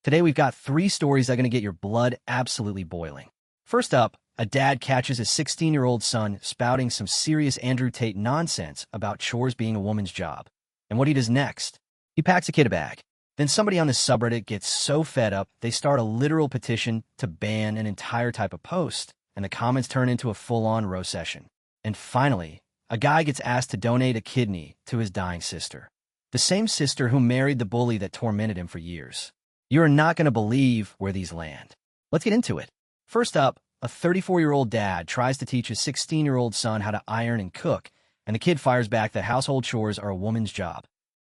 Today we've got three stories that are going to get your blood absolutely boiling. First up, a dad catches his 16-year-old son spouting some serious Andrew Tate nonsense about chores being a woman's job. And what he does next? He packs a kid a bag. Then somebody on the subreddit gets so fed up, they start a literal petition to ban an entire type of post, and the comments turn into a full-on roast session. And finally, a guy gets asked to donate a kidney to his dying sister. The same sister who married the bully that tormented him for years. You are not going to believe where these land. Let's get into it. First up, a 34-year-old dad tries to teach his 16-year-old son how to iron and cook, and the kid fires back that household chores are a woman's job.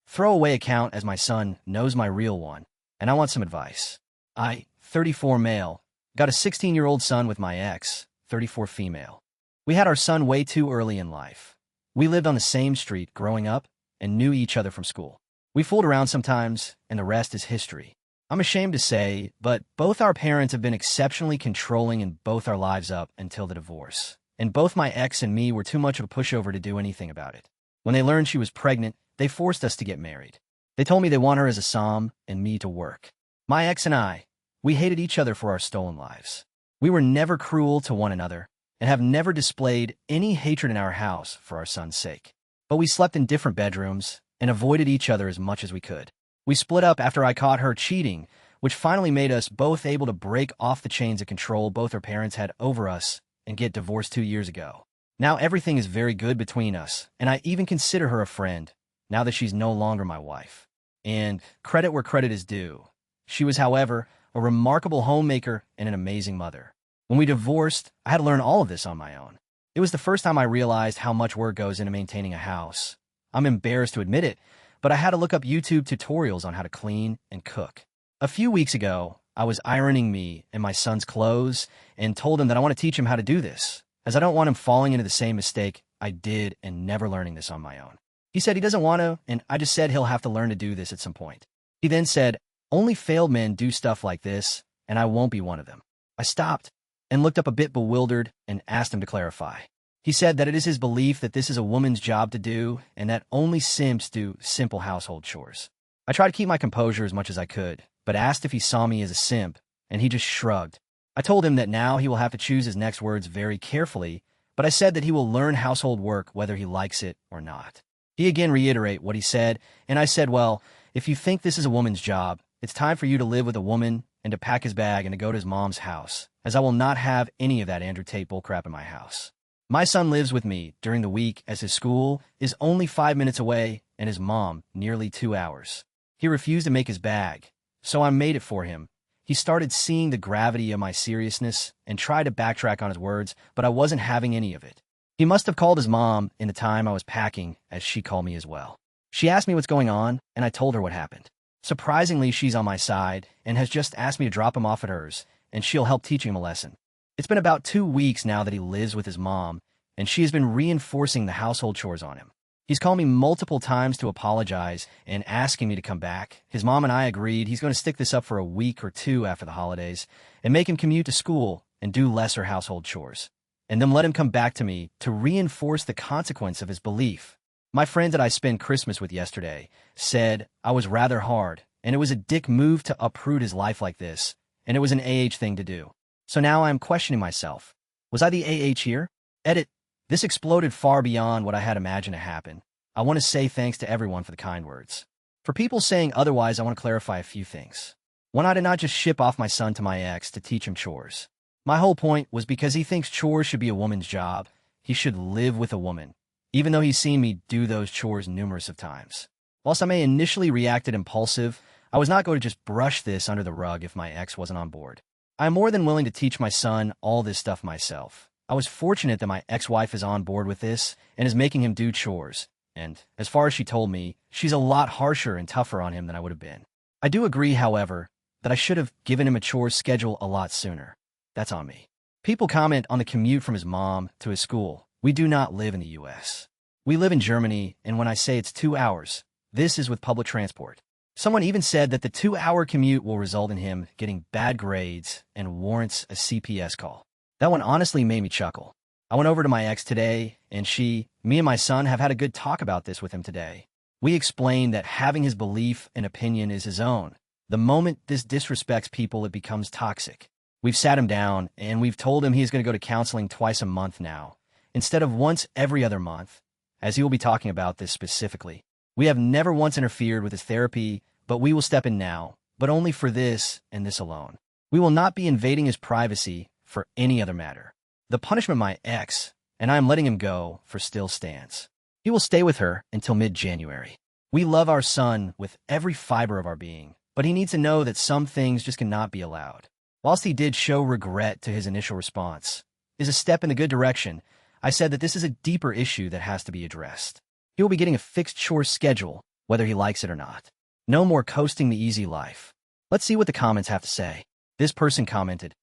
Throwaway account as my son knows my real one, and I want some advice. I, 34 male, got a 16-year-old son with my ex, 34 female. We had our son way too early in life. We lived on the same street growing up and knew each other from school. We fooled around sometimes, and the rest is history. I'm ashamed to say, but both our parents have been exceptionally controlling in both our lives up until the divorce. And both my ex and me were too much of a pushover to do anything about it. When they learned she was pregnant, they forced us to get married. They told me they want her as a som and me to work. My ex and I, we hated each other for our stolen lives. We were never cruel to one another and have never displayed any hatred in our house for our son's sake. But we slept in different bedrooms and avoided each other as much as we could. We split up after I caught her cheating, which finally made us both able to break off the chains of control both our parents had over us and get divorced 2 years ago. Now everything is very good between us, and I even consider her a friend, now that she's no longer my wife. And credit where credit is due. She was, however, a remarkable homemaker and an amazing mother. When we divorced, I had to learn all of this on my own. It was the first time I realized how much work goes into maintaining a house. I'm embarrassed to admit it, but I had to look up YouTube tutorials on how to clean and cook. A few weeks ago, I was ironing me and my son's clothes and told him that I want to teach him how to do this, as I don't want him falling into the same mistake I did and never learning this on my own. He said he doesn't want to, and I just said he'll have to learn to do this at some point. He then said, only failed men do stuff like this, and I won't be one of them. I stopped and looked up a bit bewildered and asked him to clarify. He said that it is his belief that this is a woman's job to do and that only simps do simple household chores. I tried to keep my composure as much as I could, but asked if he saw me as a simp, and he just shrugged. I told him that now he will have to choose his next words very carefully, but I said that he will learn household work whether he likes it or not. He again reiterated what he said, and I said, well, if you think this is a woman's job, it's time for you to live with a woman and to pack his bag and to go to his mom's house, as I will not have any of that Andrew Tate bullcrap in my house. My son lives with me during the week as his school is only 5 minutes away and his mom nearly 2 hours. He refused to make his bag, so I made it for him. He started seeing the gravity of my seriousness and tried to backtrack on his words, but I wasn't having any of it. He must have called his mom in the time I was packing, as she called me as well. She asked me what's going on, and I told her what happened. Surprisingly, she's on my side and has just asked me to drop him off at hers, and she'll help teach him a lesson. It's been about 2 weeks now that he lives with his mom, and she has been reinforcing the household chores on him. He's called me multiple times to apologize and asking me to come back. His mom and I agreed he's going to stick this up for a week or 2 after the holidays and make him commute to school and do lesser household chores, and then let him come back to me to reinforce the consequence of his belief. My friend that I spent Christmas with yesterday said I was rather hard, and it was a dick move to uproot his life like this, and it was an thing to do. So now I'm questioning myself. Was I the here? Edit. This exploded far beyond what I had imagined to happen. I want to say thanks to everyone for the kind words. For people saying otherwise, I want to clarify a few things. One, I did not just ship off my son to my ex to teach him chores. My whole point was because he thinks chores should be a woman's job. He should live with a woman, even though he's seen me do those chores numerous of times. Whilst I may initially reacted impulsive, I was not going to just brush this under the rug if my ex wasn't on board. I am more than willing to teach my son all this stuff myself. I was fortunate that my ex-wife is on board with this and is making him do chores, and as far as she told me, she's a lot harsher and tougher on him than I would have been. I do agree, however, that I should have given him a chores schedule a lot sooner. That's on me. People comment on the commute from his mom to his school. We do not live in the U.S. We live in Germany, and when I say it's 2 hours, this is with public transport. Someone even said that the 2-hour commute will result in him getting bad grades and warrants a CPS call. That one honestly made me chuckle. I went over to my ex today, and me and my son have had a good talk about this with him today. We explained that having his belief and opinion is his own, The moment this disrespects people, it becomes toxic. We've sat him down, and we've told him he's going to go to counseling twice a month now, instead of once every other month, as he will be talking about this specifically. We have never once interfered with his therapy, but we will step in now, but only for this and this alone. We will not be invading his privacy for any other matter. The punishment my ex, and I am letting him go, for still stands. He will stay with her until mid-January. We love our son with every fiber of our being, but he needs to know that some things just cannot be allowed. Whilst he did show regret to his initial response, is a step in the good direction, I said that this is a deeper issue that has to be addressed. He will be getting a fixed chores schedule, whether he likes it or not. No more coasting the easy life. Let's see what the comments have to say. This person commented,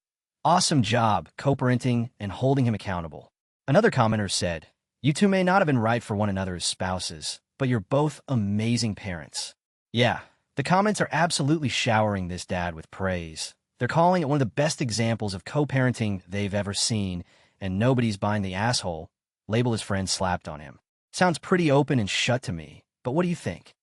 "Awesome job, co-parenting and holding him accountable." Another commenter said, "You two may not have been right for one another as spouses, but you're both amazing parents." Yeah, the comments are absolutely showering this dad with praise. They're calling it one of the best examples of co-parenting they've ever seen, and nobody's buying the asshole label his friend slapped on him. Sounds pretty open and shut to me, but what do you think?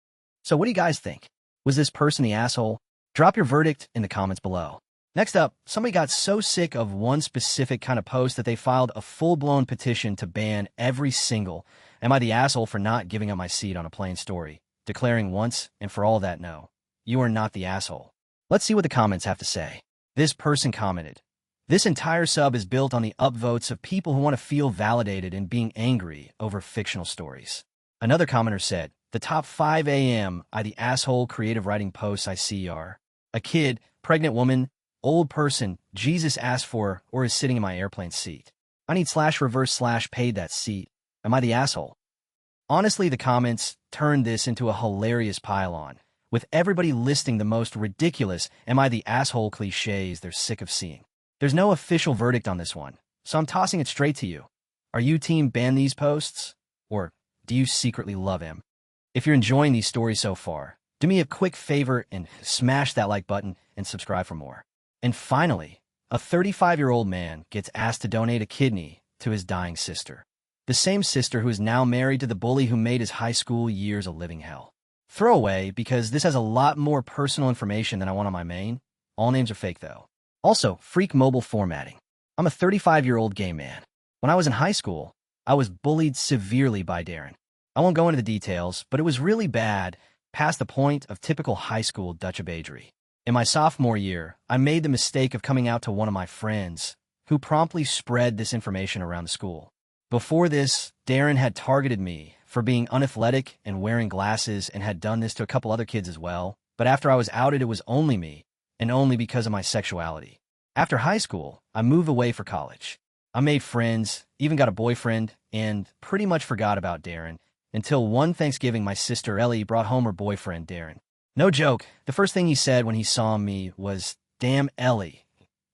So what do you guys think? Was this person the asshole? Drop your verdict in the comments below. Next up, somebody got so sick of one specific kind of post that they filed a full-blown petition to ban every single "Am I the asshole for not giving up my seat on a plane" story, declaring once and for all that no, you are not the asshole. Let's see what the comments have to say. This person commented, "This entire sub is built on the upvotes of people who want to feel validated and being angry over fictional stories." Another commenter said, "The top 5 AM I the asshole creative writing posts I see are a kid, pregnant woman, old person, Jesus asked for or is sitting in my airplane seat. I need /reverse/paid that seat. Am I the asshole?" Honestly, the comments turned this into a hilarious pile-on, with everybody listing the most ridiculous "Am I the asshole" cliches they're sick of seeing. There's no official verdict on this one, so I'm tossing it straight to you. Are you team ban these posts? Or do you secretly love him? If you're enjoying these stories so far, do me a quick favor and smash that like button and subscribe for more. And finally, a 35-year-old man gets asked to donate a kidney to his dying sister. The same sister who is now married to the bully who made his high school years a living hell. Throwaway, because this has a lot more personal information than I want on my main. All names are fake, though. Also, freak mobile formatting. I'm a 35-year-old gay man. When I was in high school, I was bullied severely by Darren. I won't go into the details, but it was really bad, past the point of typical high school Dutchabagery. In my sophomore year, I made the mistake of coming out to one of my friends, who promptly spread this information around the school. Before this, Darren had targeted me for being unathletic and wearing glasses and had done this to a couple other kids as well, but after I was outed, it was only me, and only because of my sexuality. After high school, I moved away for college. I made friends, even got a boyfriend, and pretty much forgot about Darren, until one Thanksgiving my sister Ellie brought home her boyfriend, Darren. No joke, the first thing he said when he saw me was, "Damn, Ellie,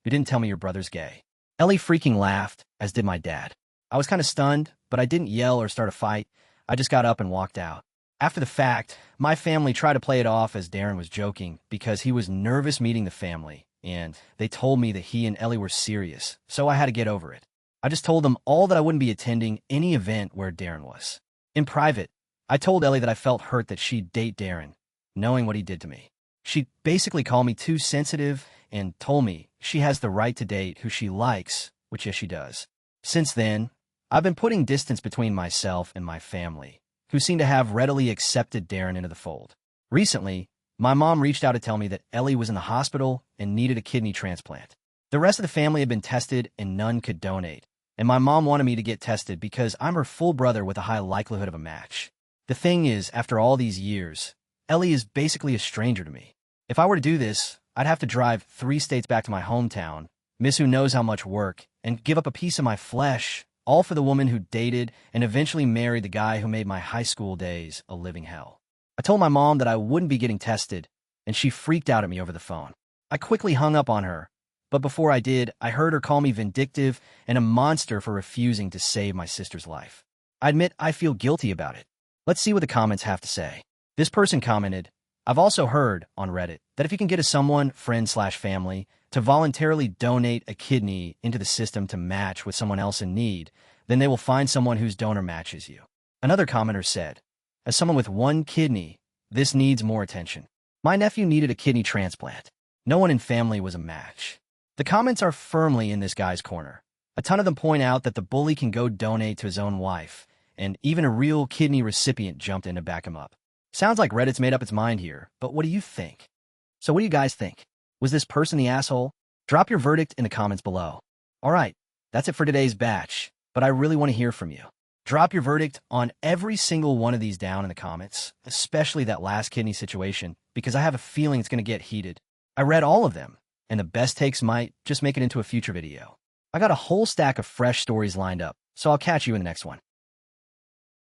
you didn't tell me your brother's gay." Ellie freaking laughed, as did my dad. I was kind of stunned, but I didn't yell or start a fight. I just got up and walked out. After the fact, my family tried to play it off as Darren was joking because he was nervous meeting the family, and they told me that he and Ellie were serious, so I had to get over it. I just told them all that I wouldn't be attending any event where Darren was. In private, I told Ellie that I felt hurt that she'd date Darren, knowing what he did to me. She basically called me too sensitive and told me she has the right to date who she likes, which yes, she does. Since then, I've been putting distance between myself and my family, who seem to have readily accepted Darren into the fold. Recently, my mom reached out to tell me that Ellie was in the hospital and needed a kidney transplant. The rest of the family had been tested and none could donate, and my mom wanted me to get tested because I'm her full brother with a high likelihood of a match. The thing is, after all these years, Ellie is basically a stranger to me. If I were to do this, I'd have to drive 3 states back to my hometown, miss who knows how much work, and give up a piece of my flesh, all for the woman who dated and eventually married the guy who made my high school days a living hell. I told my mom that I wouldn't be getting tested, and she freaked out at me over the phone. I quickly hung up on her, but before I did, I heard her call me vindictive and a monster for refusing to save my sister's life. I admit I feel guilty about it. Let's see what the comments have to say. This person commented, "I've also heard on Reddit that if you can get a someone, friend/family, to voluntarily donate a kidney into the system to match with someone else in need, then they will find someone whose donor matches you." Another commenter said, "As someone with 1 kidney, this needs more attention." My nephew needed a kidney transplant. No one in family was a match. The comments are firmly in this guy's corner. A ton of them point out that the bully can go donate to his own wife, and even a real kidney recipient jumped in to back him up. Sounds like Reddit's made up its mind here, but what do you think? So what do you guys think? Was this person the asshole? Drop your verdict in the comments below. Alright, that's it for today's batch, but I really want to hear from you. Drop your verdict on every single one of these down in the comments, especially that last kidney situation, because I have a feeling it's going to get heated. I read all of them, and the best takes might just make it into a future video. I got a whole stack of fresh stories lined up, so I'll catch you in the next one.